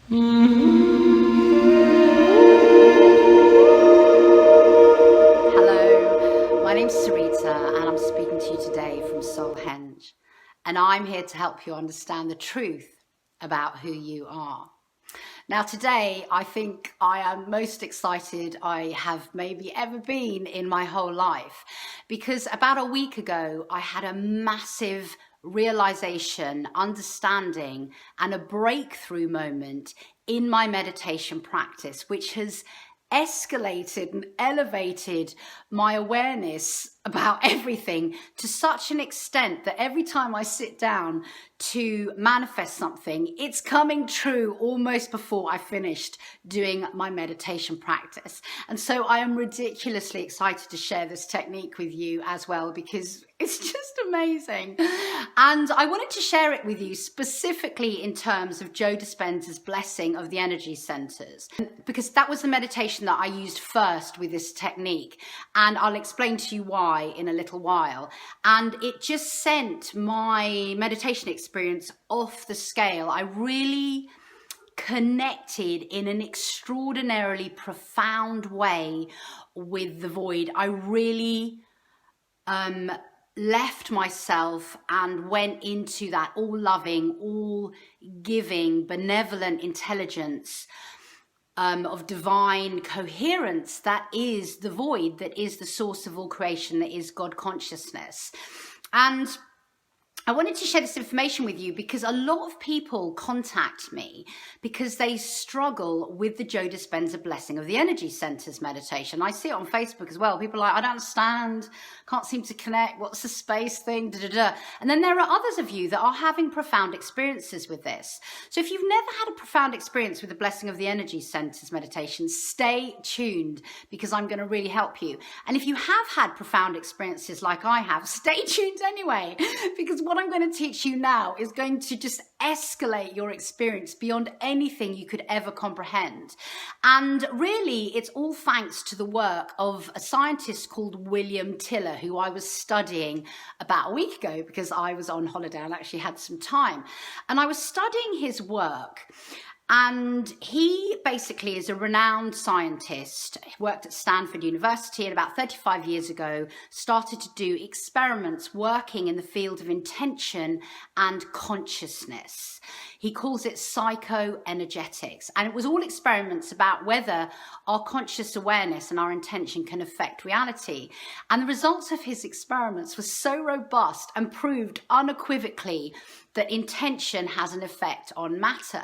Hello, my name's Sarita and I'm speaking to you today from Soulhenge, and I'm here to help you understand the truth about who you are. Now today I think I am most excited I have maybe ever been in my whole life, because about a week ago I had a massive realization, understanding and a breakthrough moment in my meditation practice, which has escalated and elevated my awareness about everything to such an extent that every time I sit down to manifest something, it's coming true almost before I finished doing my meditation practice. And so I am ridiculously excited to share this technique with you as well, because it's just amazing. And I wanted to share it with you specifically in terms of Joe Dispenza's Blessing of the Energy Centers, because that was the meditation that I used first with this technique. And I'll explain to you why in a little while. And it just sent my meditation experience off the scale. I really connected in an extraordinarily profound way with the void. I really left myself and went into that all-loving, all-giving, benevolent intelligence of divine coherence that is the void, that is the source of all creation, that is God consciousness. And I wanted to share this information with you because a lot of people contact me because they struggle with the Joe Dispenza Blessing of the Energy Centers meditation. I see it on Facebook as well. People are like, I don't understand, can't seem to connect, what's the space thing, da, da, da. And then there are others of you that are having profound experiences with this. So if you've never had a profound experience with the Blessing of the Energy Centers meditation, stay tuned because I'm going to really help you. And if you have had profound experiences like I have, stay tuned anyway, because what I'm going to teach you now is going to just escalate your experience beyond anything you could ever comprehend. And really, it's all thanks to the work of a scientist called William Tiller, who I was studying about a week ago because I was on holiday and actually had some time. And I was studying his work. And he basically is a renowned scientist. He worked at Stanford University, and about 35 years ago started to do experiments working in the field of intention and consciousness. He calls it psychoenergetics, and it was all experiments about whether our conscious awareness and our intention can affect reality. And the results of his experiments were so robust and proved unequivocally that intention has an effect on matter.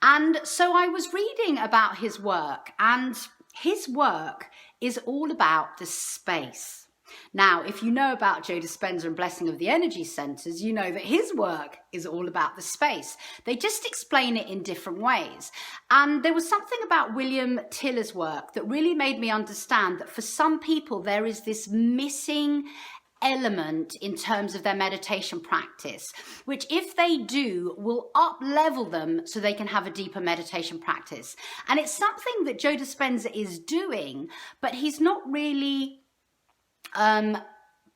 And so I was reading about his work, and his work is all about the space. Now, if you know about Joe Dispenza and Blessing of the Energy Centers, you know that his work is all about the space. They just explain it in different ways. And there was something about William Tiller's work that really made me understand that for some people, there is this missing element in terms of their meditation practice, which if they do will up level them so they can have a deeper meditation practice. And it's something that Joe Dispenza is doing, but he's not really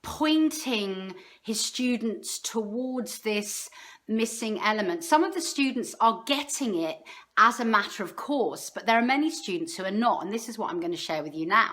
pointing his students towards this missing element. Some of the students are getting it as a matter of course, but there are many students who are not, and this is what I'm going to share with you now.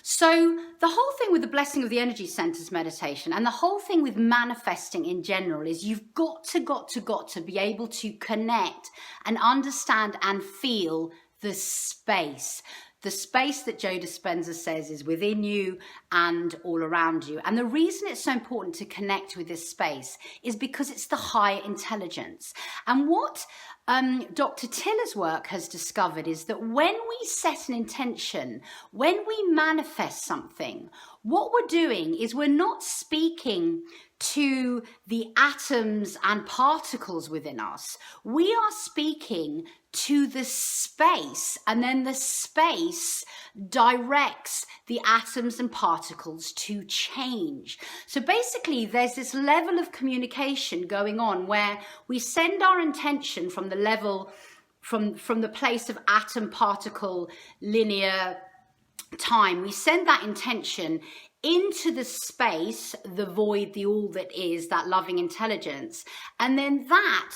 So the whole thing with the Blessing of the Energy Centers meditation and the whole thing with manifesting in general is you've got to be able to connect and understand and feel the space. The space that Joe Dispenza says is within you and all around you. And the reason it's so important to connect with this space is because it's the higher intelligence. And what Dr. Tiller's work has discovered is that when we set an intention, when we manifest something, what we're doing is we're not speaking to the atoms and particles within us. We are speaking to the space, and then the space directs the atoms and particles to change. So basically there's this level of communication going on where we send our intention from the level, from the place of atom particle linear time. We send that intention into the space, the void, the all that is, that loving intelligence, and then that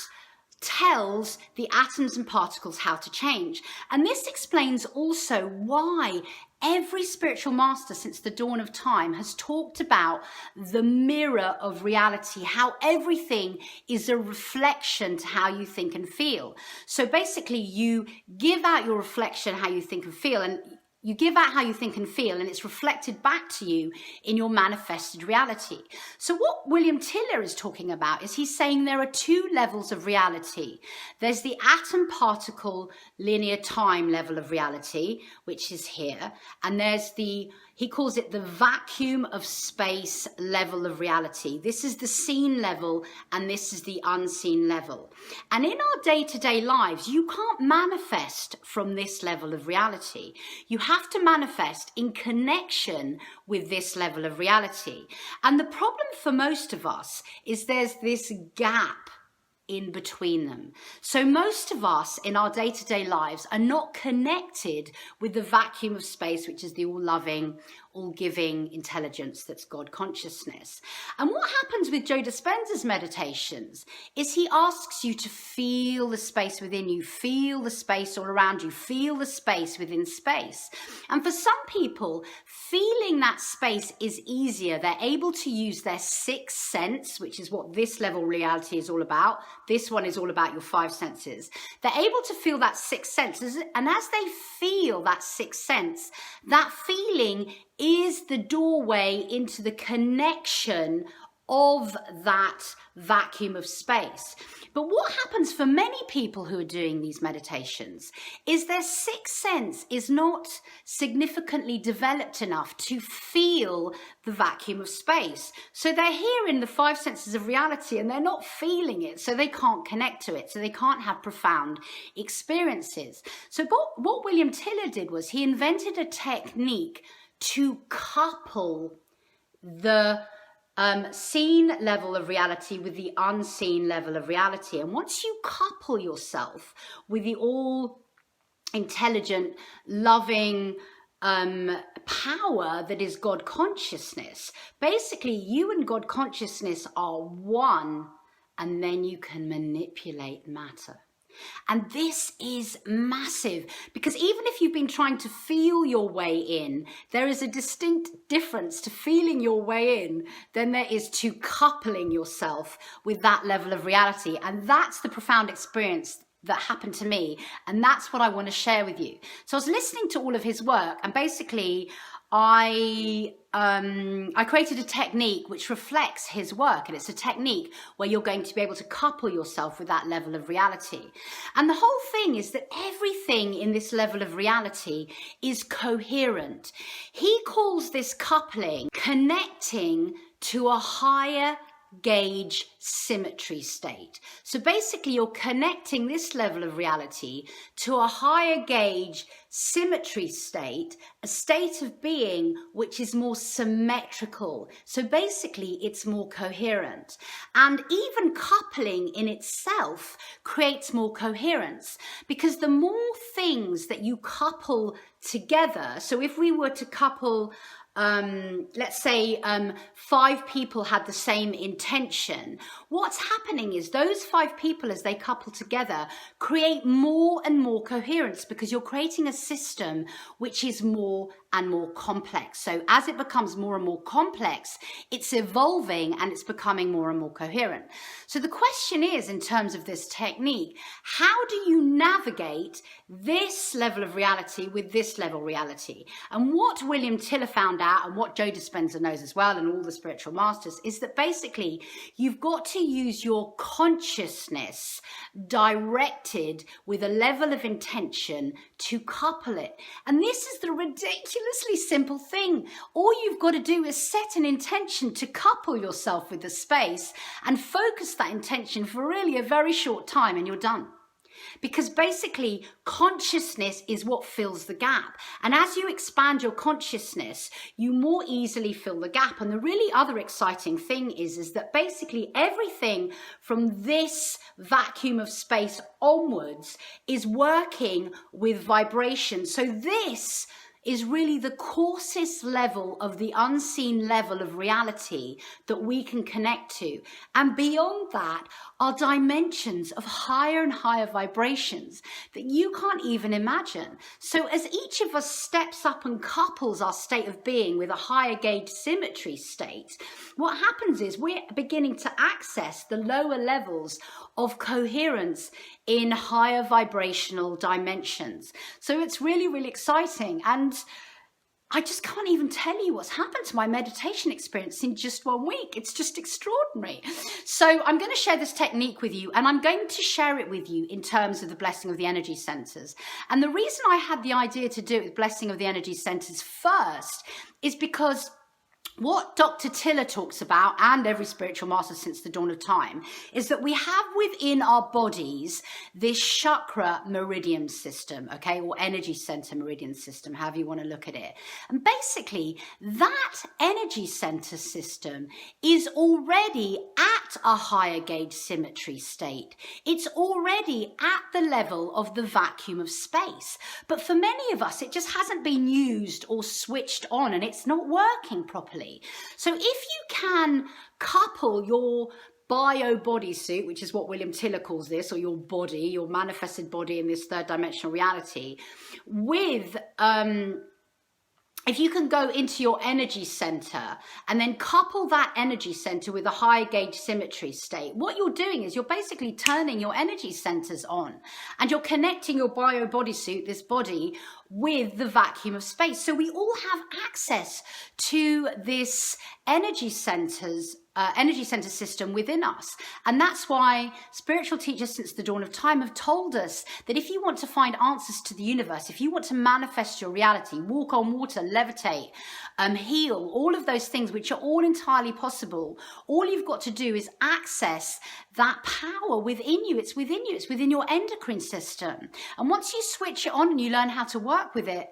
tells the atoms and particles how to change. And this explains also why every spiritual master since the dawn of time has talked about the mirror of reality, how everything is a reflection to how you think and feel. So basically you give out your reflection, how you think and feel, and you give out how you think and feel, and it's reflected back to you in your manifested reality. So what William Tiller is talking about is he's saying there are two levels of reality. There's the atom particle linear time level of reality, which is here, and there's he calls it the vacuum of space level of reality. This is the seen level, and this is the unseen level. And in our day-to-day lives, you can't manifest from this level of reality. You have to manifest in connection with this level of reality. And the problem for most of us is there's this gap in between them. So most of us in our day-to-day lives are not connected with the vacuum of space, which is the all-loving, all-giving intelligence that's God consciousness. And what happens with Joe Dispenza's meditations is he asks you to feel the space within you, feel the space all around you, feel the space within space. And for some people, feeling that space is easier. They're able to use their sixth sense, which is what this level reality is all about. This one is all about your five senses. They're able to feel that sixth sense. And as they feel that sixth sense, that feeling is the doorway into the connection of that vacuum of space. But what happens for many people who are doing these meditations is their sixth sense is not significantly developed enough to feel the vacuum of space. So they're here in the five senses of reality and they're not feeling it, so they can't connect to it, so they can't have profound experiences. So what William Tiller did was he invented a technique to couple the seen level of reality with the unseen level of reality. And once you couple yourself with the all intelligent, loving power that is God consciousness, basically you and God consciousness are one, and then you can manipulate matter. And this is massive, because even if you've been trying to feel your way in, there is a distinct difference to feeling your way in than there is to coupling yourself with that level of reality. And that's the profound experience that happened to me. And that's what I want to share with you. So I was listening to all of his work, and basically I created a technique which reflects his work, and it's a technique where you're going to be able to couple yourself with that level of reality. And the whole thing is that everything in this level of reality is coherent. He calls this coupling connecting to a higher gauge symmetry state. So basically you're connecting this level of reality to a higher gauge symmetry state, a state of being which is more symmetrical. So basically it's more coherent. And even coupling in itself creates more coherence, because the more things that you couple together, so if we were to couple let's say 5 people had the same intention, what's happening is those 5 people, as they couple together, create more and more coherence, because you're creating a system which is more and more complex. So as it becomes more and more complex, it's evolving and it's becoming more and more coherent. So the question is, in terms of this technique, how do you navigate this level of reality with this level of reality? And what William Tiller found out, and what Joe Dispenza knows as well, and all the spiritual masters, is that basically you've got to use your consciousness directed with a level of intention to couple it. And this is the ridiculously simple thing. All you've got to do is set an intention to couple yourself with the space and focus that intention for really a very short time, and you're done. Because basically consciousness is what fills the gap. And as you expand your consciousness, you more easily fill the gap. And the really other exciting thing is that basically everything from this vacuum of space onwards is working with vibration. So this is really the coarsest level of the unseen level of reality that we can connect to. And beyond that are dimensions of higher and higher vibrations that you can't even imagine. So as each of us steps up and couples our state of being with a higher gauge symmetry state, what happens is we're beginning to access the lower levels of coherence in higher vibrational dimensions. So it's really, really exciting. And I just can't even tell you what's happened to my meditation experience in just 1 week. It's just extraordinary. So I'm going to share this technique with you, and I'm going to share it with you in terms of the blessing of the energy centers. And the reason I had the idea to do it with blessing of the energy centers first is because what Dr. Tiller talks about, and every spiritual master since the dawn of time, is that we have within our bodies this chakra meridian system, okay, or energy center meridian system, however you want to look at it. And basically, that energy center system is already at a higher gauge symmetry state. It's already at the level of the vacuum of space. But for many of us, it just hasn't been used or switched on, and it's not working properly. So if you can couple your bio bodysuit, which is what William Tiller calls this, or your body, your manifested body in this third dimensional reality, with if you can go into your energy center and then couple that energy center with a high gauge symmetry state, what you're doing is you're basically turning your energy centers on, and you're connecting your bio bodysuit, this body, with the vacuum of space. So we all have access to this energy center system within us. And that's why spiritual teachers since the dawn of time have told us that if you want to find answers to the universe, if you want to manifest your reality, walk on water, levitate, heal, all of those things, which are all entirely possible, all you've got to do is access that power within you. It's within you. It's within your endocrine system. And once you switch it on and you learn how to work with it,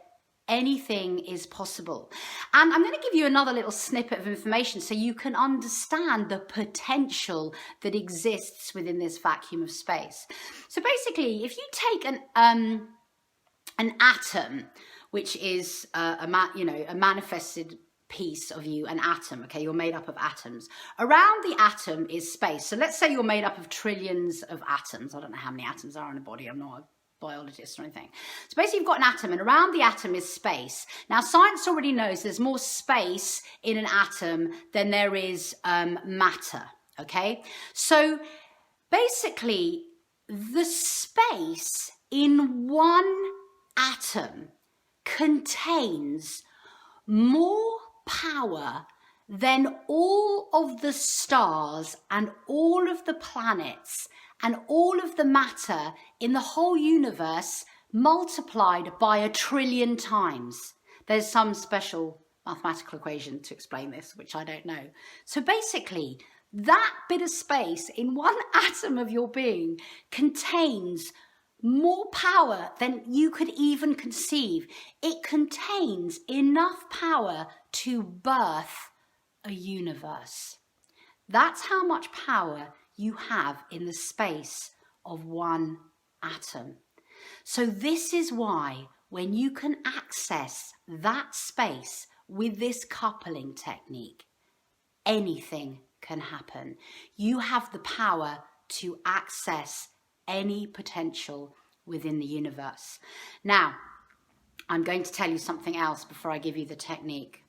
anything is possible. And I'm going to give you another little snippet of information so you can understand the potential that exists within this vacuum of space. So basically, if you take an atom, which is a manifested piece of you, an atom, okay, you're made up of atoms. Around the atom is space. So let's say you're made up of trillions of atoms. I don't know how many atoms are in a body. I'm not a biologist or anything. So basically you've got an atom, and around the atom is space. Now science already knows there's more space in an atom than there is matter, okay? So basically the space in one atom contains more power than all of the stars and all of the planets and all of the matter in the whole universe multiplied by 1 trillion times. There's some special mathematical equation to explain this, which I don't know. So basically, that bit of space in one atom of your being contains more power than you could even conceive. It contains enough power to birth a universe. That's how much power you have in the space of one atom. So this is why when you can access that space with this coupling technique, anything can happen. You have the power to access any potential within the universe. Now, I'm going to tell you something else before I give you the technique.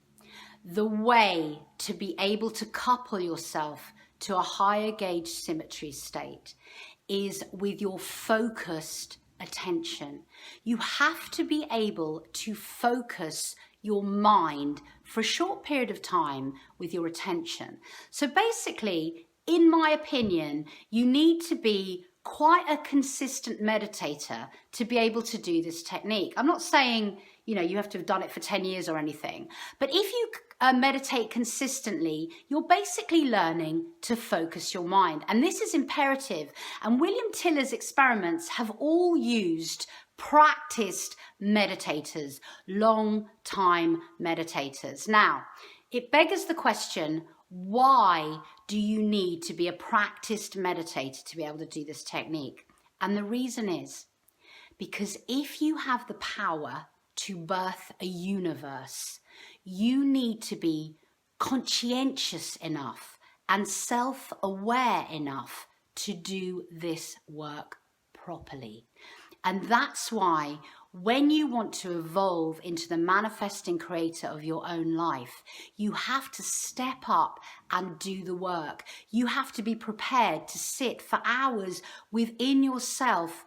The way to be able to couple yourself to a higher gauge symmetry state is with your focused attention. You have to be able to focus your mind for a short period of time with your attention. So basically, in my opinion, you need to be quite a consistent meditator to be able to do this technique. I'm not saying, you have to have done it for 10 years or anything, but if you meditate consistently, you're basically learning to focus your mind. And this is imperative. And William Tiller's experiments have all used practiced meditators, long time meditators. Now, it beggars the question, why do you need to be a practiced meditator to be able to do this technique? And the reason is because if you have the power to birth a universe, you need to be conscientious enough and self-aware enough to do this work properly. And that's why when you want to evolve into the manifesting creator of your own life, you have to step up and do the work. You have to be prepared to sit for hours within yourself,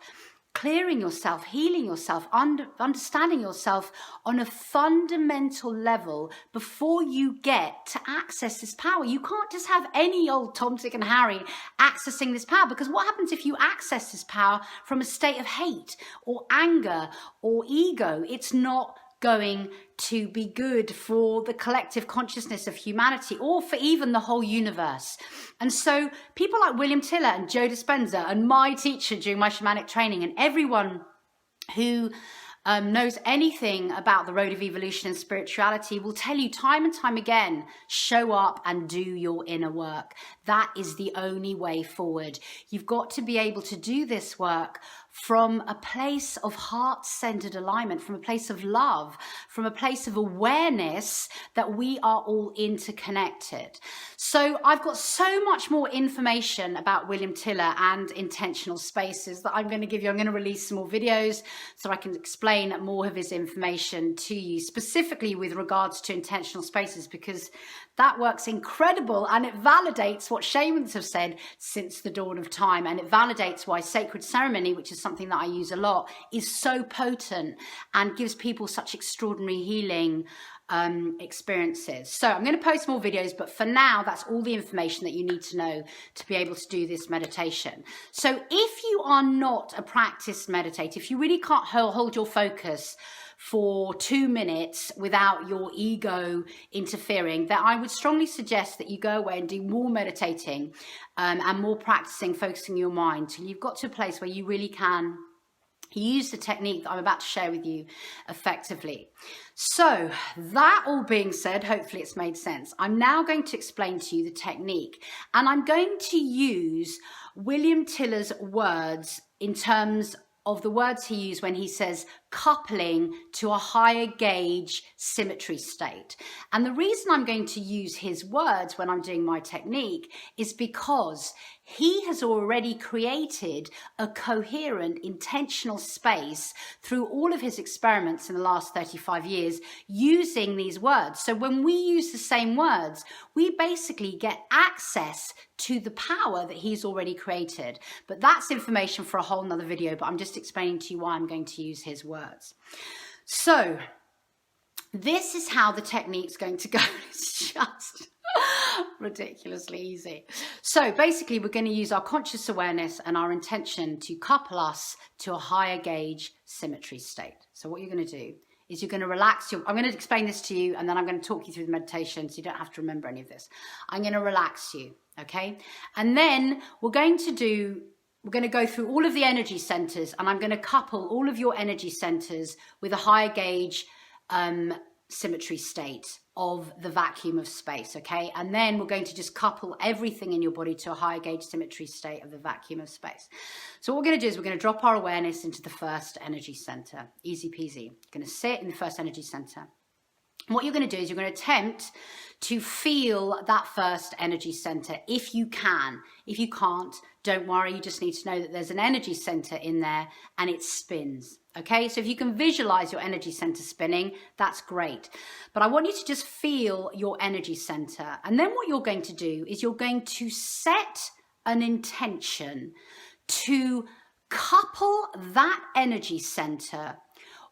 clearing yourself, healing yourself, understanding yourself on a fundamental level before you get to access this power. You can't just have any old Tom, Dick and Harry accessing this power, because what happens if you access this power from a state of hate or anger or ego? It's not going to be good for the collective consciousness of humanity or for even the whole universe. And so people like William Tiller and Joe Dispenza and my teacher during my shamanic training and everyone who knows anything about the road of evolution and spirituality will tell you time and time again, show up and do your inner work. That is the only way forward. You've got to be able to do this work from a place of heart-centered alignment, from a place of love, from a place of awareness that we are all interconnected. So I've got so much more information about William Tiller and intentional spaces that I'm going to give you. I'm going to release some more videos so I can explain more of his information to you, specifically with regards to intentional spaces, because that work's incredible and it validates what shamans have said since the dawn of time, and it validates why sacred ceremony, which is something that I use a lot, is so potent and gives people such extraordinary healing experiences. So I'm going to post more videos, but for now, that's all the information that you need to know to be able to do this meditation. So if you are not a practiced meditator, if you really can't hold your focus for 2 minutes without your ego interfering, then I would strongly suggest that you go away and do more meditating and more practicing, focusing your mind till you've got to a place where you really can use the technique that I'm about to share with you effectively. So that all being said, hopefully it's made sense. I'm now going to explain to you the technique, and I'm going to use William Tiller's words in terms of the words he used when he says coupling to a higher gauge symmetry state. And the reason I'm going to use his words when I'm doing my technique is because he has already created a coherent, intentional space through all of his experiments in the last 35 years using these words. So when we use the same words, we basically get access to the power that he's already created. But that's information for a whole nother video, but I'm just explaining to you why I'm going to use his words. So this is how the technique's going to go. It's just ridiculously easy. So basically, we're going to use our conscious awareness and our intention to couple us to a higher gauge symmetry state. So what you're going to do is you're going to relax I'm going to explain this to you, and then I'm going to talk you through the meditation so you don't have to remember any of this. I'm going to relax you, okay? And then we're going to go through all of the energy centers, and I'm going to couple all of your energy centers with a higher gauge symmetry state of the vacuum of space, okay? And then we're going to just couple everything in your body to a higher gauge symmetry state of the vacuum of space. So what we're going to do is we're going to drop our awareness into the first energy center. Easy peasy. You're going to sit in the first energy center. What you're going to do is you're going to attempt to feel that first energy center if you can. If you can't, don't worry. You just need to know that there's an energy center in there and it spins. Okay, so if you can visualize your energy center spinning, that's great. But I want you to just feel your energy center. And then what you're going to do is you're going to set an intention to couple that energy center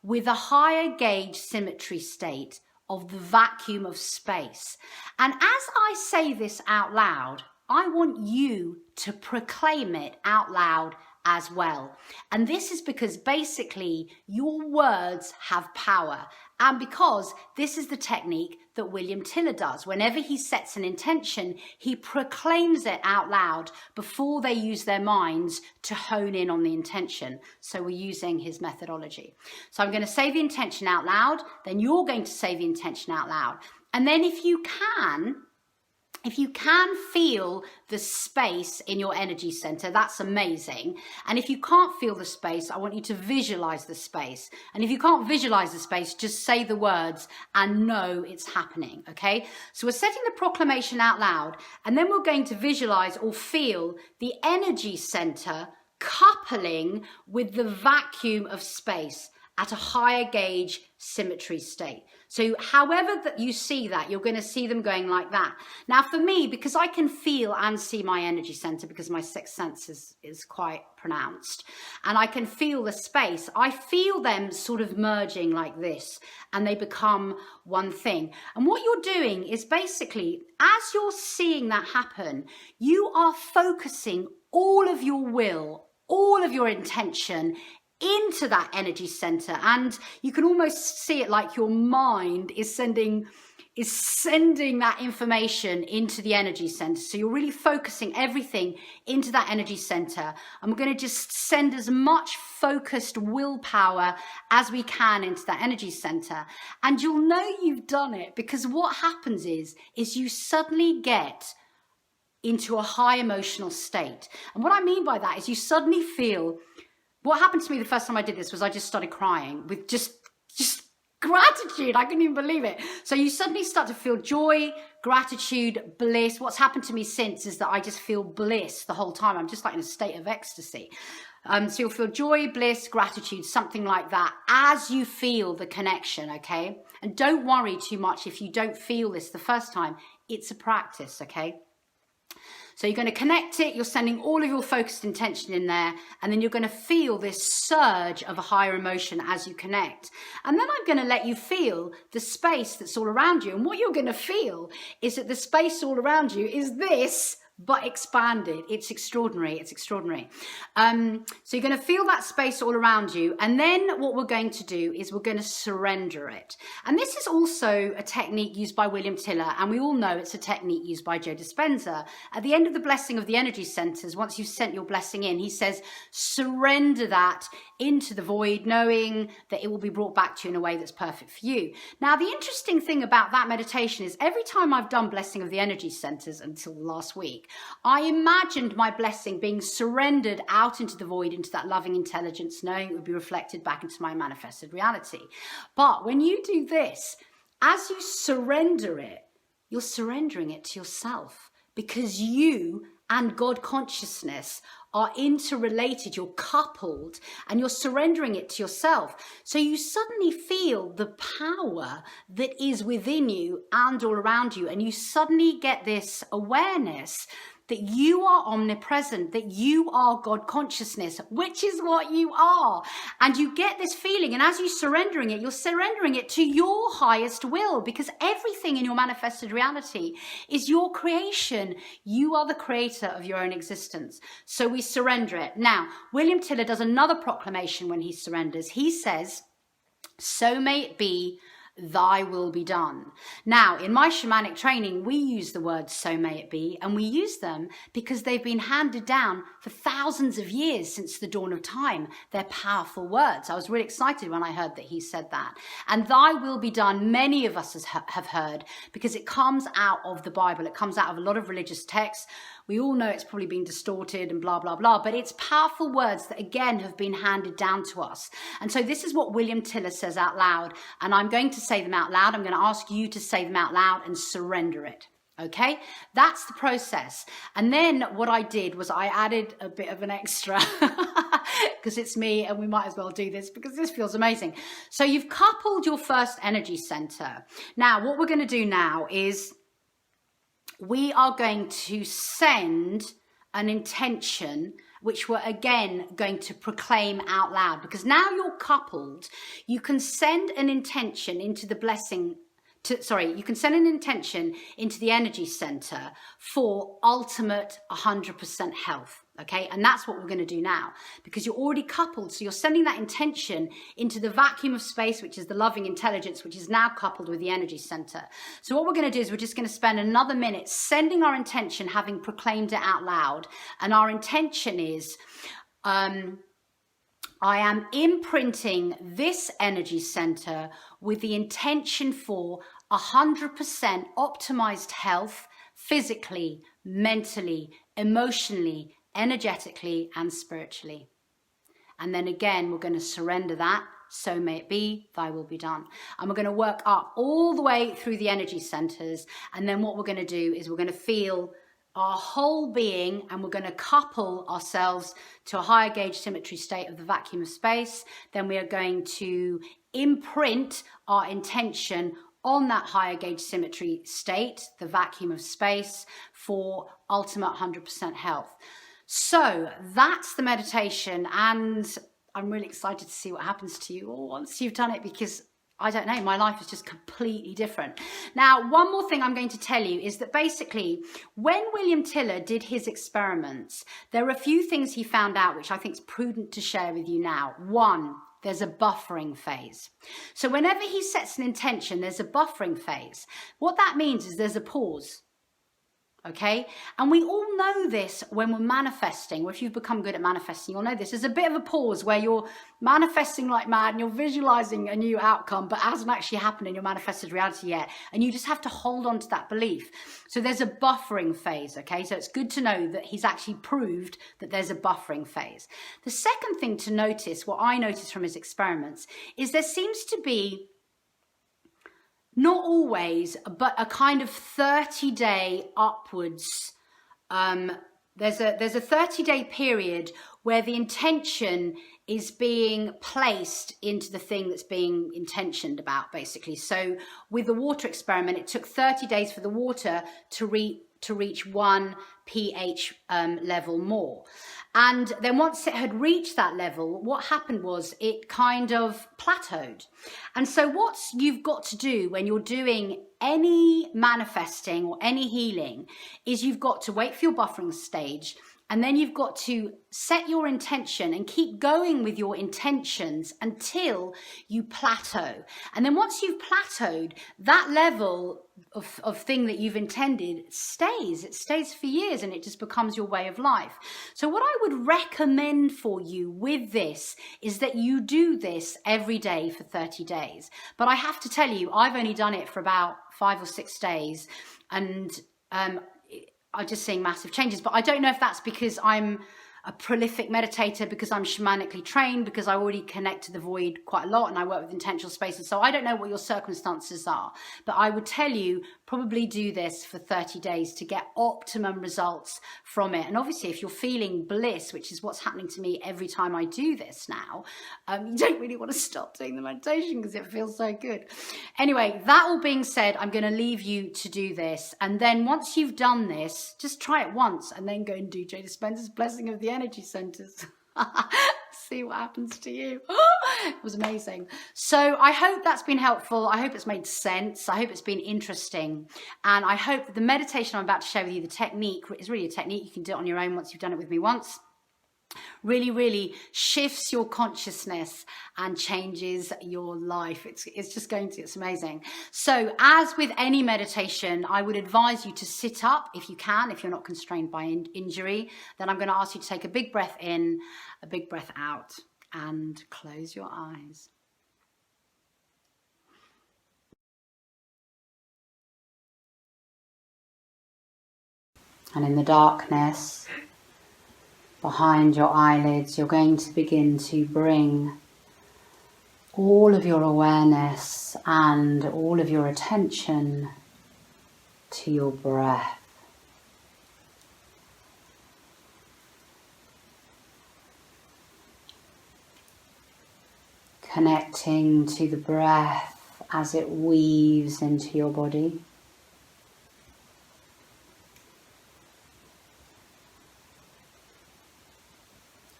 with a higher gauge symmetry state of the vacuum of space. And as I say this out loud, I want you to proclaim it out loud as well. And this is because basically your words have power, and because this is the technique that William Tiller does. Whenever he sets an intention, he proclaims it out loud before they use their minds to hone in on the intention. So we're using his methodology. So I'm going to say the intention out loud, then you're going to say the intention out loud. And then if you can, if you can feel the space in your energy center, that's amazing. And if you can't feel the space, I want you to visualize the space. And if you can't visualize the space, just say the words and know it's happening, okay? So we're setting the proclamation out loud, and then we're going to visualize or feel the energy center coupling with the vacuum of space at a higher gauge symmetry state. So however that you see that, you're going to see them going like that. Now for me, because I can feel and see my energy center, because my sixth sense is quite pronounced, and I can feel the space, I feel them sort of merging like this, and they become one thing. And what you're doing is basically, as you're seeing that happen, you are focusing all of your will, all of your intention into that energy center, and you can almost see it like your mind is sending that information into the energy center. So you're really focusing everything into that energy center, and we're going to just send as much focused willpower as we can into that energy center. And you'll know you've done it, because what happens is you suddenly get into a high emotional state. And what I mean by that is you suddenly feel, what happened to me the first time I did this was I just started crying with just gratitude. I couldn't even believe it. So you suddenly start to feel joy, gratitude, bliss. What's happened to me since is that I just feel bliss the whole time. I'm just like in a state of ecstasy. So you'll feel joy, bliss, gratitude, something like that as you feel the connection, okay? And don't worry too much if you don't feel this the first time. It's a practice, okay? So you're going to connect it, you're sending all of your focused intention in there, and then you're going to feel this surge of a higher emotion as you connect. And then I'm going to let you feel the space that's all around you. And what you're going to feel is that the space all around you is this, but expanded. It's extraordinary. It's extraordinary. So you're going to feel that space all around you. And then what we're going to do is we're going to surrender it. And this is also a technique used by William Tiller. And we all know it's a technique used by Joe Dispenza. At the end of the blessing of the energy centers, once you've sent your blessing in, he says, surrender that into the void, knowing that it will be brought back to you in a way that's perfect for you. Now, the interesting thing about that meditation is every time I've done blessing of the energy centers until last week, I imagined my blessing being surrendered out into the void, into that loving intelligence, knowing it would be reflected back into my manifested reality. But when you do this, as you surrender it, you're surrendering it to yourself, because you and God consciousness are interrelated, you're coupled, and you're surrendering it to yourself. So you suddenly feel the power that is within you and all around you, and you suddenly get this awareness that you are omnipresent, that you are God consciousness, which is what you are. And you get this feeling, and as you're surrendering it, you're surrendering it to your highest will, because everything in your manifested reality is your creation. You are the creator of your own existence. So we surrender it. Now, William Tiller does another proclamation when he surrenders. He says, so may it be, thy will be done. Now, in my shamanic training, we use the words so may it be, and we use them because they've been handed down for thousands of years since the dawn of time. They're powerful words. I was really excited when I heard that he said that. And thy will be done, many of us have heard, because it comes out of the Bible. It comes out of a lot of religious texts. We all know it's probably been distorted and blah, blah, blah, but it's powerful words that, again, have been handed down to us. And so this is what William Tiller says out loud, and I'm going to say them out loud. I'm going to ask you to say them out loud and surrender it. Okay, that's the process. And then what I did was I added a bit of an extra because it's me and we might as well do this because this feels amazing. So you've coupled your first energy center. Now, what we're going to do now is we are going to send an intention, which we're again going to proclaim out loud, because now you're coupled. You can send an intention into the blessing. You can send an intention into the energy center for ultimate 100% health. Okay, and that's what we're going to do now, because you're already coupled. So you're sending that intention into the vacuum of space, which is the loving intelligence, which is now coupled with the energy center. So what we're going to do is we're just going to spend another minute sending our intention, having proclaimed it out loud. And our intention is, I am imprinting this energy center with the intention for 100% optimized health, physically, mentally, emotionally, energetically, and spiritually. And then again, we're going to surrender that. So may it be, thy will be done. And we're going to work up all the way through the energy centers. And then what we're going to do is we're going to feel our whole being, and we're going to couple ourselves to a higher gauge symmetry state of the vacuum of space. Then we are going to imprint our intention on that higher gauge symmetry state, the vacuum of space, for ultimate 100% health. So that's the meditation, and I'm really excited to see what happens to you all once you've done it, because I don't know, my life is just completely different. Now, one more thing I'm going to tell you is that basically when William Tiller did his experiments, there are a few things he found out which I think is prudent to share with you now. One, there's a buffering phase. So whenever he sets an intention, there's a buffering phase. What that means is there's a pause. Okay, and we all know this when we're manifesting, or if you've become good at manifesting, you'll know this. There's a bit of a pause where you're manifesting like mad and you're visualizing a new outcome, but it hasn't actually happened in your manifested reality yet. And you just have to hold on to that belief. So there's a buffering phase. Okay, so it's good to know that he's actually proved that there's a buffering phase. The second thing to notice, what I noticed from his experiments, is there seems to be, not always, but a kind of 30-day upwards. There's a 30-day period where the intention is being placed into the thing that's being intentioned about, basically. So with the water experiment, it took 30 days for the water to reach 1 pH level more. And then once it had reached that level, what happened was it kind of plateaued. And so what you've got to do when you're doing any manifesting or any healing is you've got to wait for your buffering stage, and then you've got to set your intention and keep going with your intentions until you plateau. And then once you've plateaued, that level of thing that you've intended stays. It stays for years, and it just becomes your way of life. So what I would recommend for you with this is that you do this every day for 30 days. But I have to tell you, I've only done it for about 5 or 6 days, and I'm just seeing massive changes. But I don't know if that's because I'm a prolific meditator, because I'm shamanically trained, because I already connect to the void quite a lot and I work with intentional spaces. So I don't know what your circumstances are, but I would tell you probably do this for 30 days to get optimum results from it. And obviously if you're feeling bliss, which is what's happening to me every time I do this now, you don't really want to stop doing the meditation because it feels so good. Anyway, that all being said, I'm going to leave you to do this. And then once you've done this, just try it once and then go and do Joe Dispenza's Blessing of the energy centers. See what happens to you. It was amazing. So I hope that's been helpful. I hope it's made sense. I hope it's been interesting. And I hope that the meditation I'm about to share with you, the technique, is really a technique. You can do it on your own once you've done it with me once. Really shifts your consciousness and changes your life. It's just going to, it's amazing. So as with any meditation, I would advise you to sit up if you can, if you're not constrained by injury. Then I'm going to ask you to take a big breath in, a big breath out, and close your eyes. And in the darkness behind your eyelids, you're going to begin to bring all of your awareness and all of your attention to your breath. Connecting to the breath as it weaves into your body.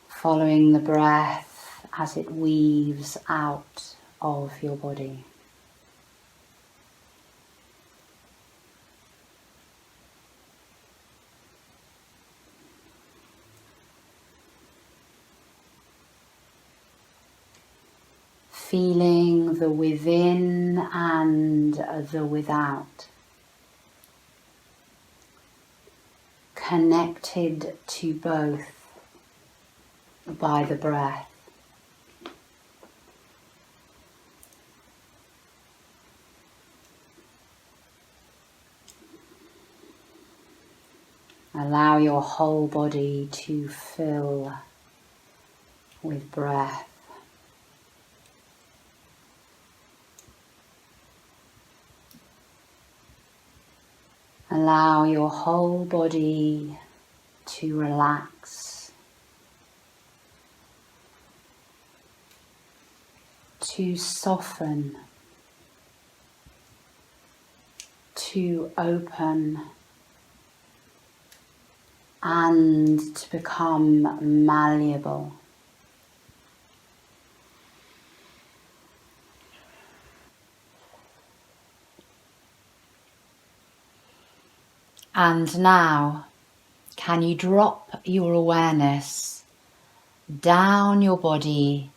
Following the breath as it weaves out of your body. Feeling the within and the without. Connected to both by the breath. Allow your whole body to fill with breath. Allow your whole body to relax, to soften, to open, and to become malleable. And now, can you drop your awareness down your body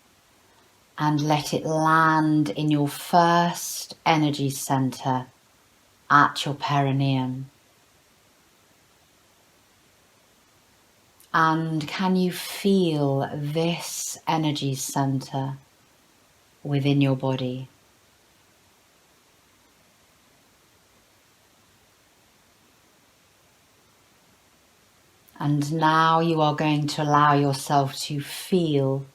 and let it land in your first energy center at your perineum? And can you feel this energy center within your body? And now you are going to allow yourself to feel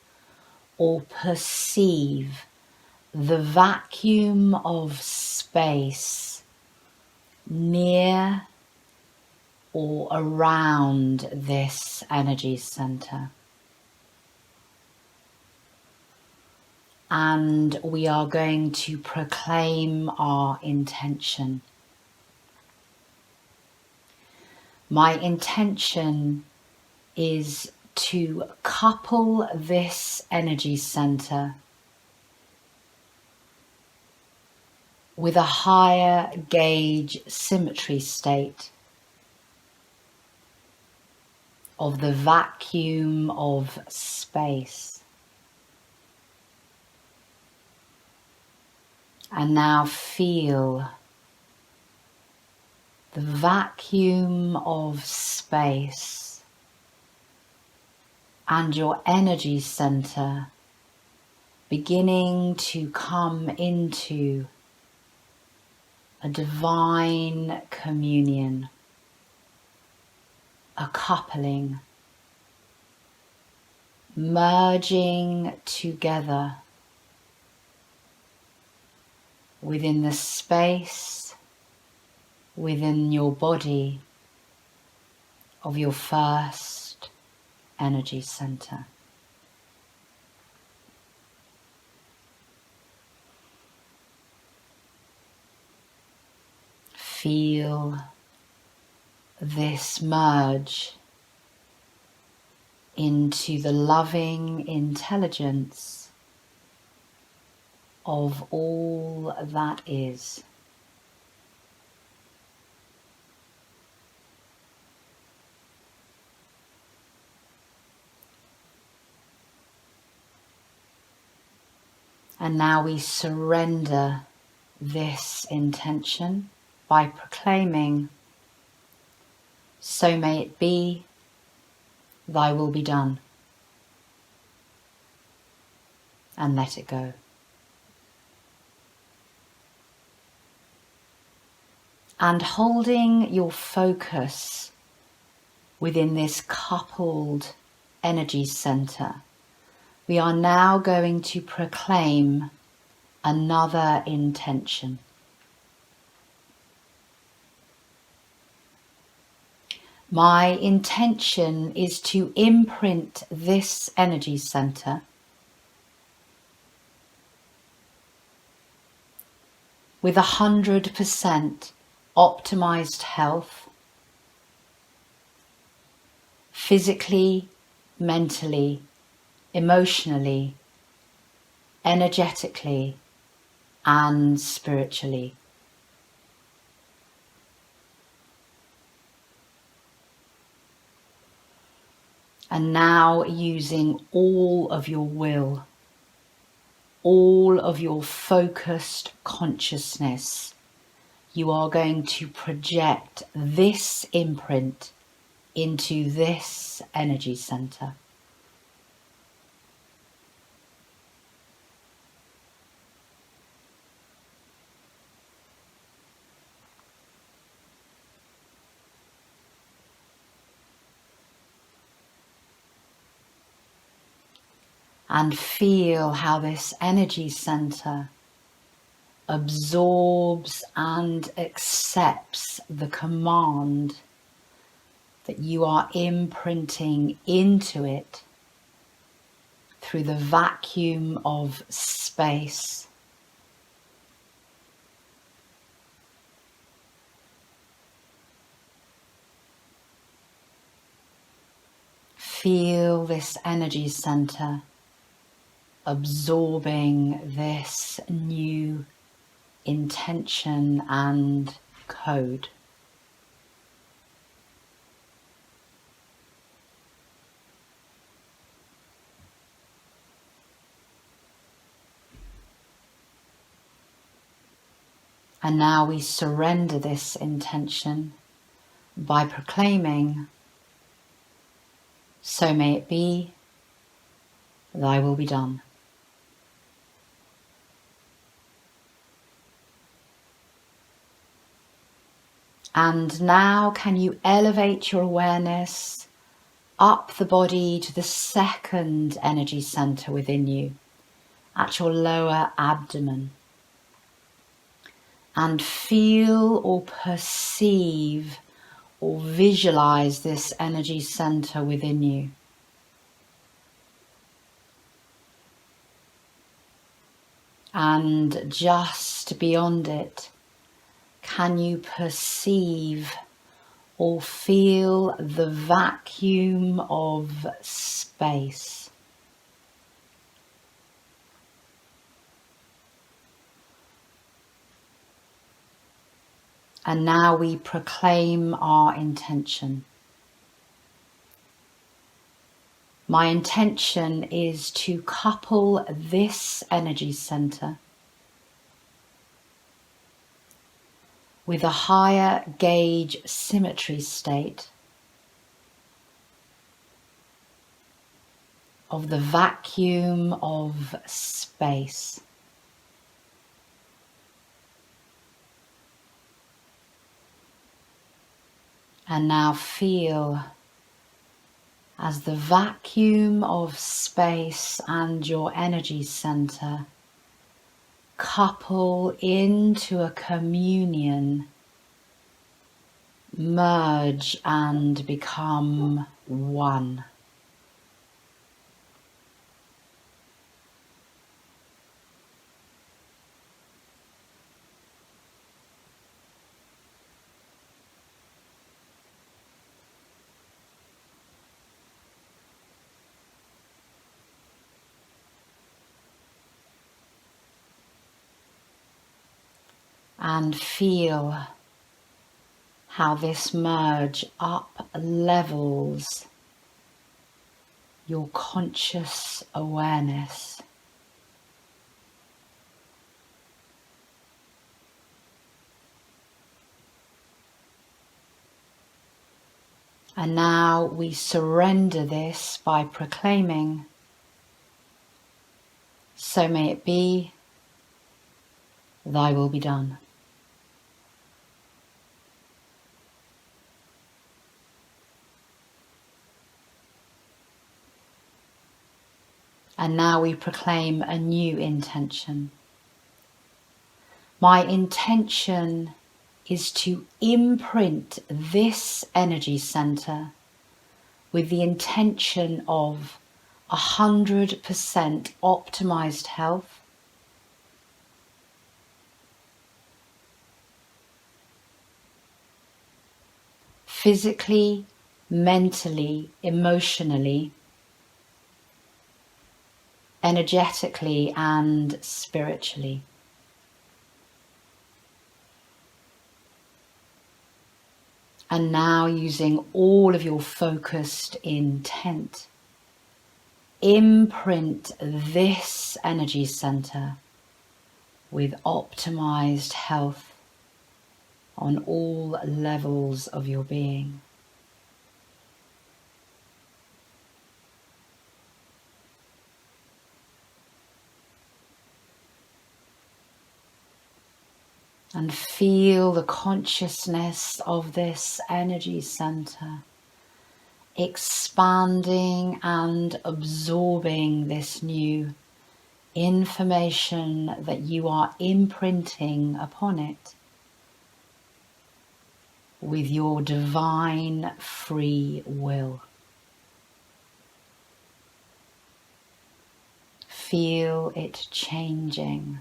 or perceive the vacuum of space near or around this energy center. And we are going to proclaim our intention. My intention is to couple this energy center with a higher gauge symmetry state of the vacuum of space. And now feel the vacuum of space and your energy center beginning to come into a divine communion, a coupling, merging together within the space, within your body of your first energy center. Feel this merge into the loving intelligence of all that is. And now we surrender this intention by proclaiming, "So may it be, thy will be done," and let it go. And holding your focus within this coupled energy center, we are now going to proclaim another intention. My intention is to imprint this energy center with 100% optimized health, physically, mentally, emotionally, energetically, and spiritually. And now, using all of your will, all of your focused consciousness, you are going to project this imprint into this energy center. And feel how this energy center absorbs and accepts the command that you are imprinting into it through the vacuum of space. Feel this energy center absorbing this new intention and code. And now we surrender this intention by proclaiming, "So may it be, thy will be done." And now can you elevate your awareness up the body to the second energy center within you, at your lower abdomen. And feel or perceive or visualize this energy center within you. And just beyond it, can you perceive or feel the vacuum of space? And now we proclaim our intention. My intention is to couple this energy center with a higher gauge symmetry state of the vacuum of space. And now feel as the vacuum of space and your energy center couple into a communion, merge and become one. And feel how this merge up levels your conscious awareness. And now we surrender this by proclaiming, "So may it be, thy will be done." And now we proclaim a new intention. My intention is to imprint this energy center with the intention of 100% optimized health, physically, mentally, emotionally, energetically and spiritually. And now, using all of your focused intent, imprint this energy center with optimized health on all levels of your being. And feel the consciousness of this energy center expanding and absorbing this new information that you are imprinting upon it with your divine free will. Feel it changing.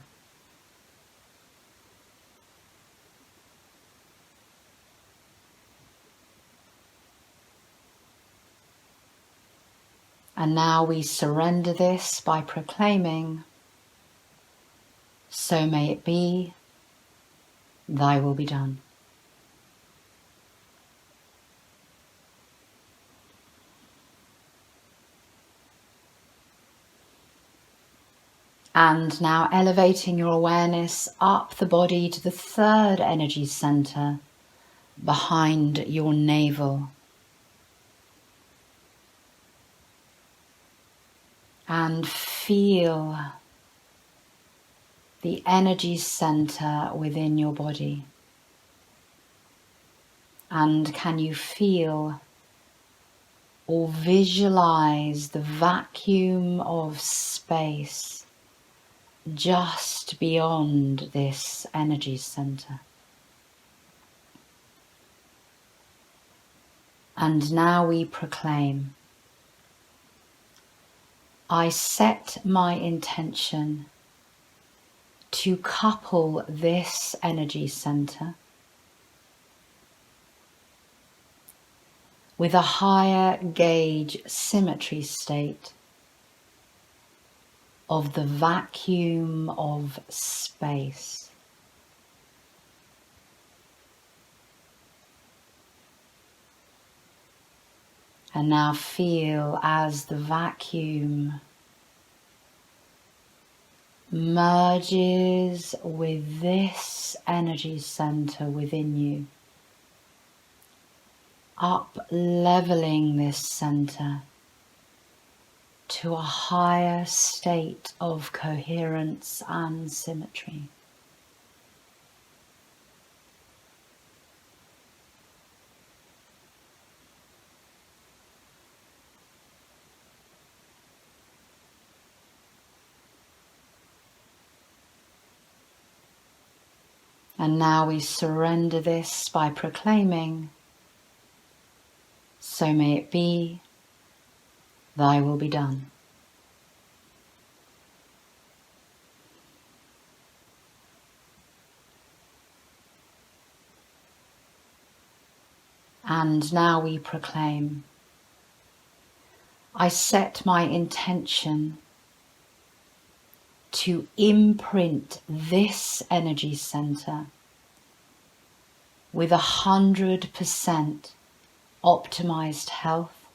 And now we surrender this by proclaiming, "So may it be, thy will be done." And now elevating your awareness up the body to the third energy center behind your navel. And feel the energy center within your body. And can you feel or visualize the vacuum of space just beyond this energy center? And now we proclaim, I set my intention to couple this energy center with a higher gauge symmetry state of the vacuum of space. And now feel as the vacuum merges with this energy center within you, up leveling this center to a higher state of coherence and symmetry. And now we surrender this by proclaiming, so may it be, thy will be done. And now we proclaim, I set my intention to imprint this energy center with 100% optimized health,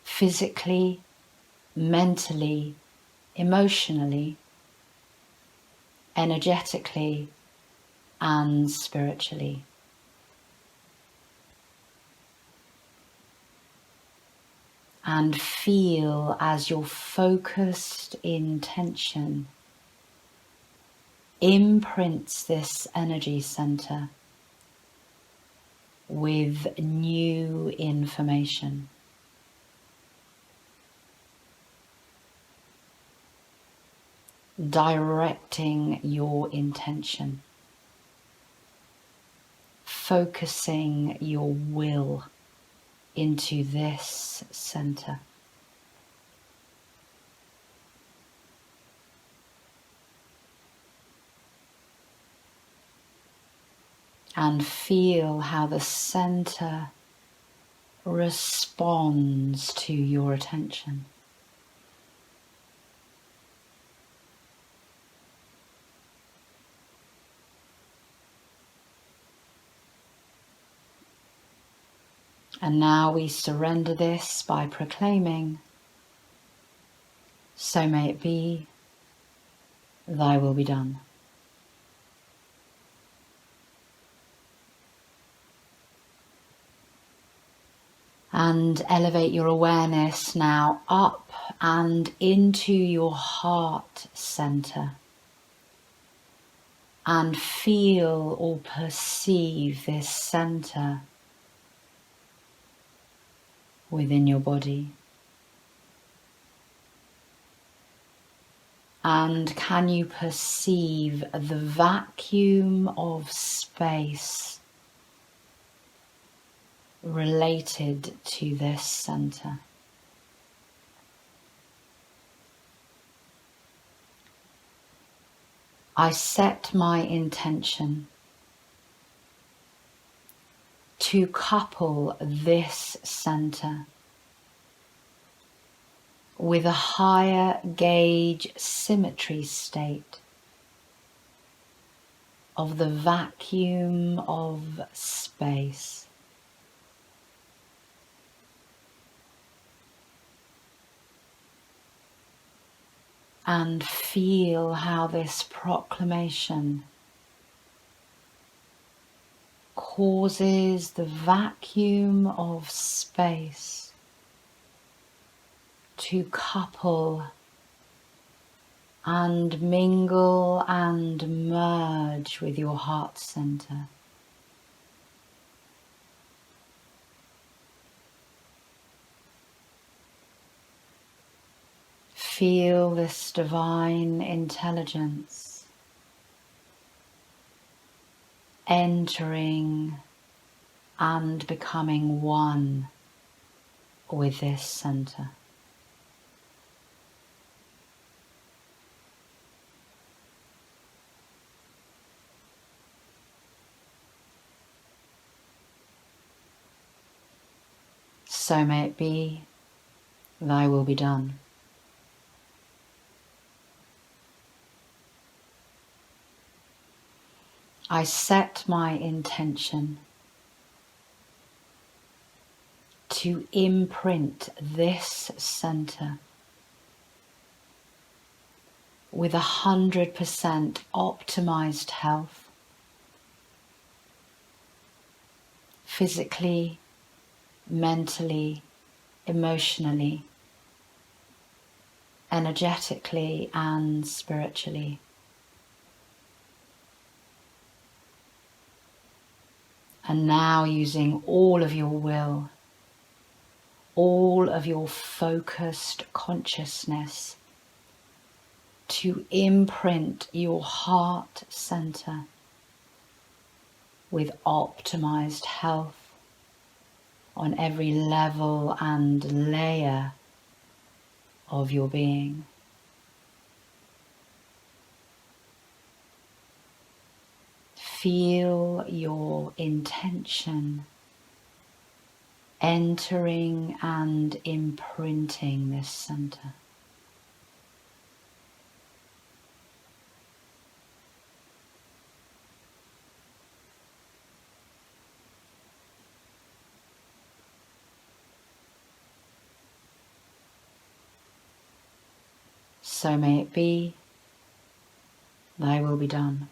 physically, mentally, emotionally, energetically, and spiritually. And feel as your focused intention imprints this energy center with new information. Directing your intention, focusing your will into this center. And feel how the center responds to your attention. And now we surrender this by proclaiming, so may it be, thy will be done. And elevate your awareness now up and into your heart center. And feel or perceive this center within your body? And can you perceive the vacuum of space related to this center? I set my intention to couple this center with a higher gauge symmetry state of the vacuum of space. And feel how this proclamation causes the vacuum of space to couple and mingle and merge with your heart center. Feel this divine intelligence entering and becoming one with this center. So may it be, thy will be done. I set my intention to imprint this center with 100% optimized health, physically, mentally, emotionally, energetically, and spiritually. And now, using all of your will, all of your focused consciousness, to imprint your heart center with optimized health on every level and layer of your being. Feel your intention entering and imprinting this center. So may it be, thy will be done.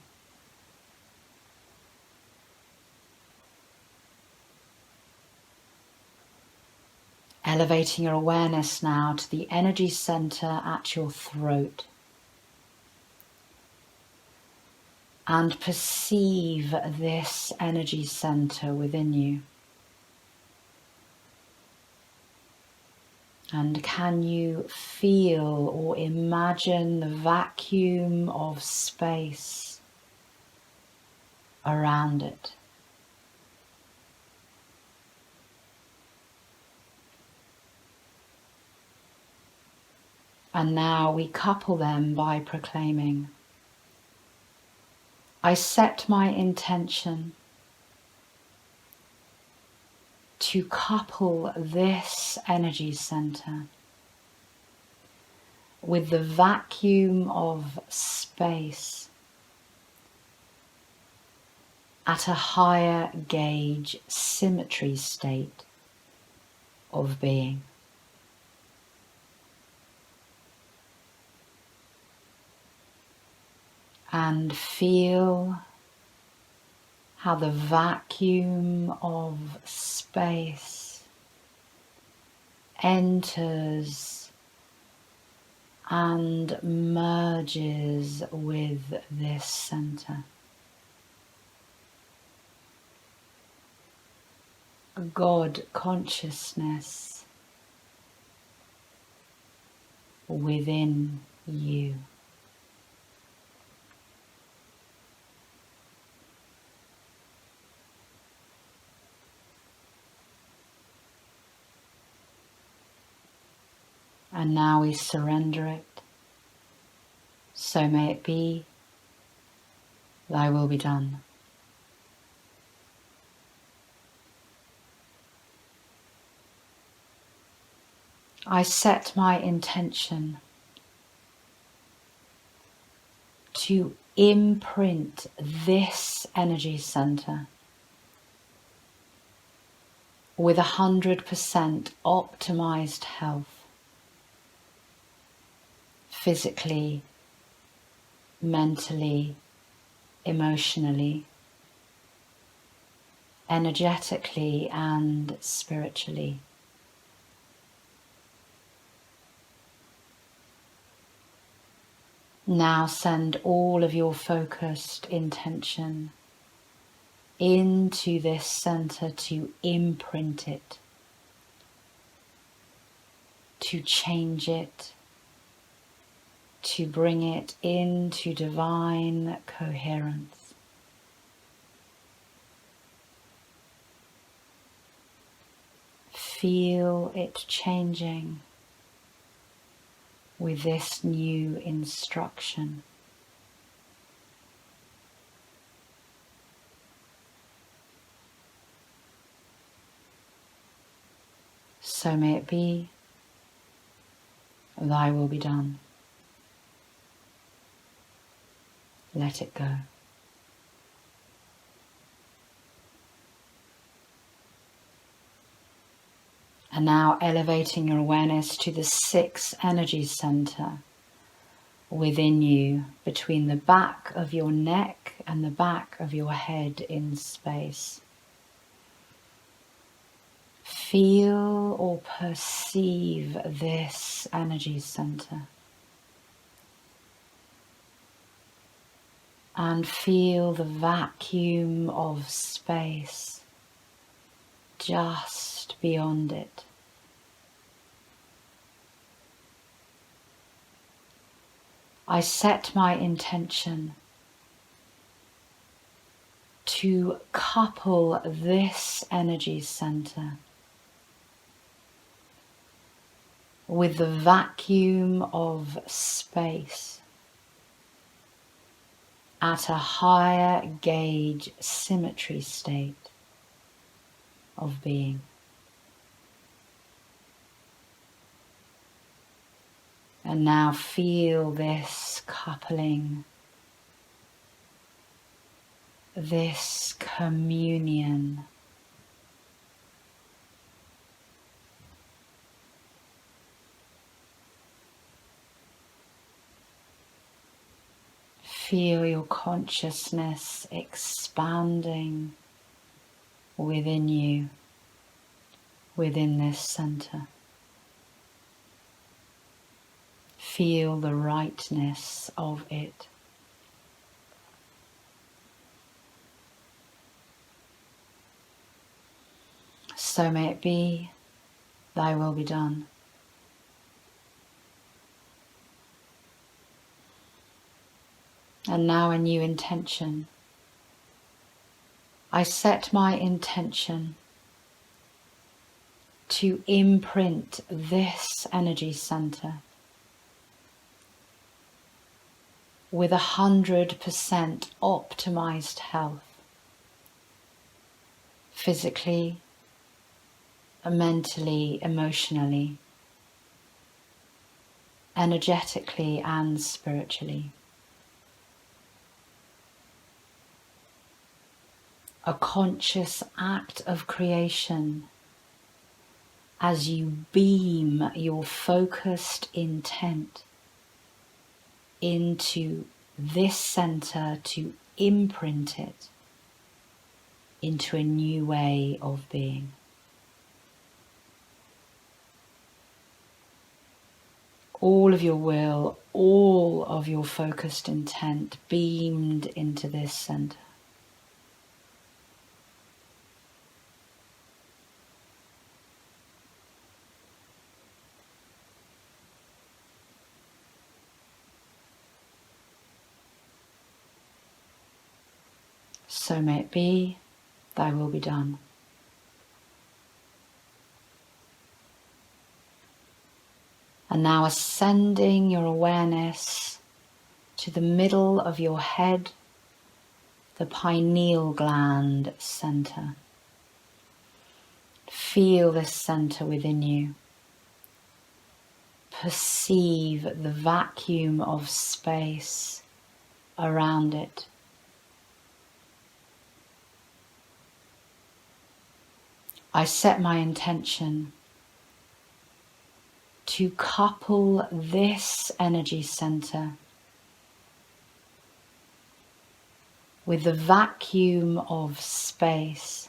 Elevating your awareness now to the energy center at your throat. And perceive this energy center within you. And can you feel or imagine the vacuum of space around it? And now we couple them by proclaiming, I set my intention to couple this energy center with the vacuum of space at a higher gauge symmetry state of being. And feel how the vacuum of space enters and merges with this center. God consciousness within you. And now we surrender it. So may it be, thy will be done. I set my intention to imprint this energy center with 100% optimized health, physically, mentally, emotionally, energetically, and spiritually. Now send all of your focused intention into this center to imprint it, to change it, to bring it into divine coherence. Feel it changing with this new instruction. So may it be, thy will be done. Let it go. And now elevating your awareness to the sixth energy center within you, between the back of your neck and the back of your head in space. Feel or perceive this energy center. And feel the vacuum of space just beyond it. I set my intention to couple this energy center with the vacuum of space at a higher gauge symmetry state of being. And now feel this coupling, this communion. Feel your consciousness expanding within you, within this center. Feel the rightness of it. So may it be, thy will be done. And now a new intention. I set my intention to imprint this energy center with 100% optimized health, physically, mentally, emotionally, energetically, and spiritually. A conscious act of creation as you beam your focused intent into this center to imprint it into a new way of being. All of your will, all of your focused intent beamed into this center. So may it be, thy will be done. And now ascending your awareness to the middle of your head, the pineal gland center. Feel this center within you. Perceive the vacuum of space around it. I set my intention to couple this energy center with the vacuum of space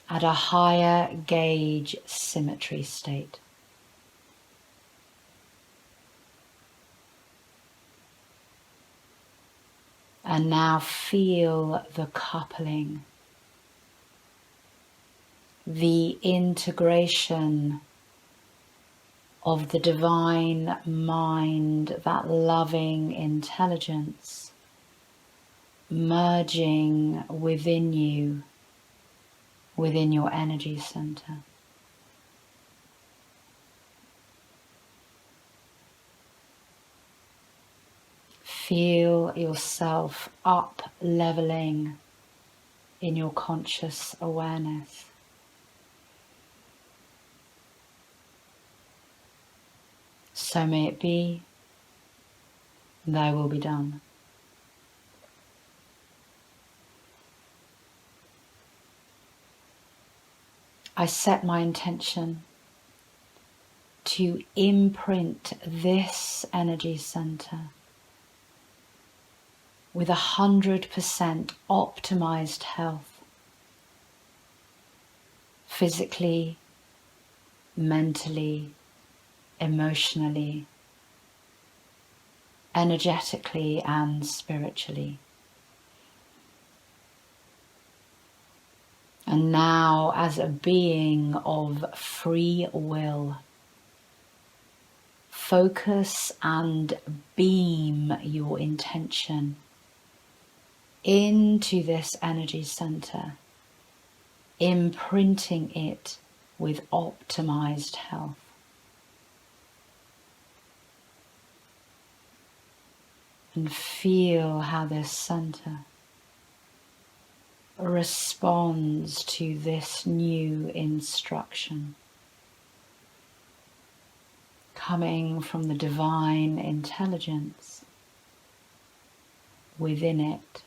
at a higher gauge symmetry state. And now feel the coupling, the integration of the divine mind, that loving intelligence, merging within you, within your energy center. Feel yourself up leveling in your conscious awareness. So may it be, thy will be done. I set my intention to imprint this energy center with 100% optimized health, physically, mentally, emotionally, energetically and spiritually. And now, as a being of free will, focus and beam your intention into this energy center, imprinting it with optimized health. And feel how this center responds to this new instruction coming from the divine intelligence within it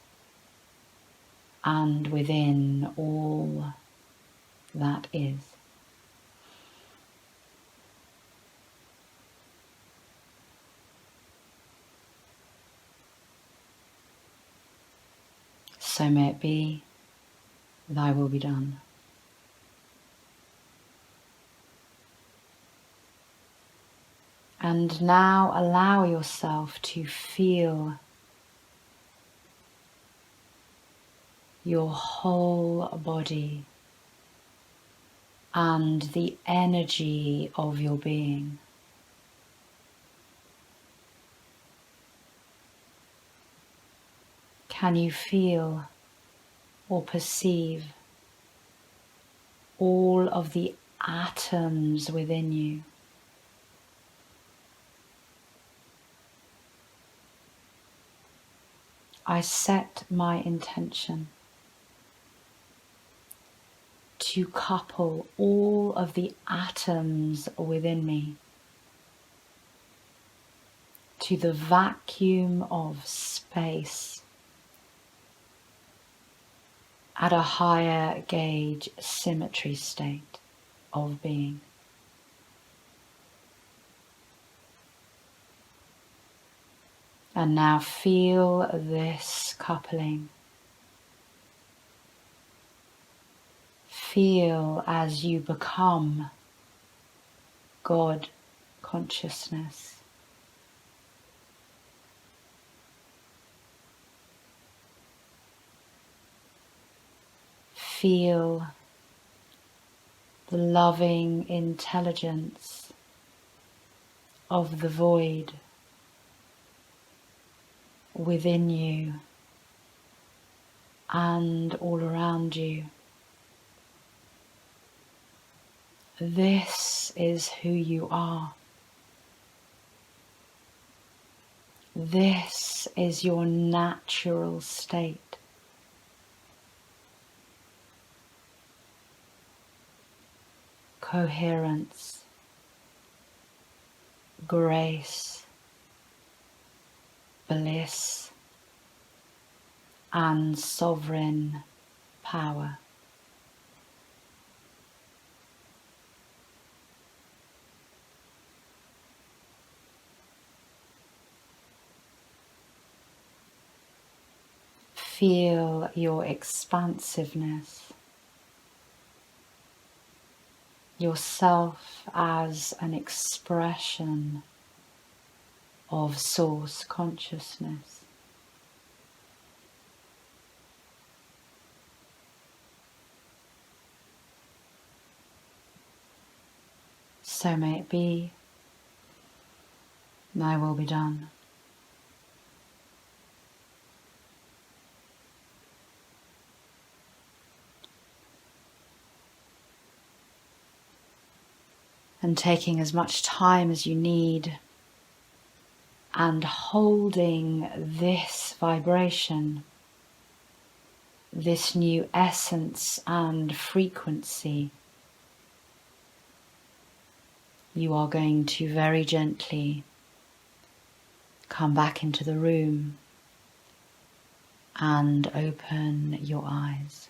and within all that is. So may it be, thy will be done. And now allow yourself to feel your whole body and the energy of your being. Can you feel or perceive all of the atoms within you? I set my intention to couple all of the atoms within me to the vacuum of space at a higher gauge symmetry state of being. And now feel this coupling. Feel as you become God consciousness. Feel the loving intelligence of the void within you, and all around you. This is who you are. This is your natural state. Coherence, grace, bliss, and sovereign power. Feel your expansiveness, yourself as an expression of source consciousness. So may it be, thy will be done. And taking as much time as you need and holding this vibration, this new essence and frequency, you are going to very gently come back into the room and open your eyes.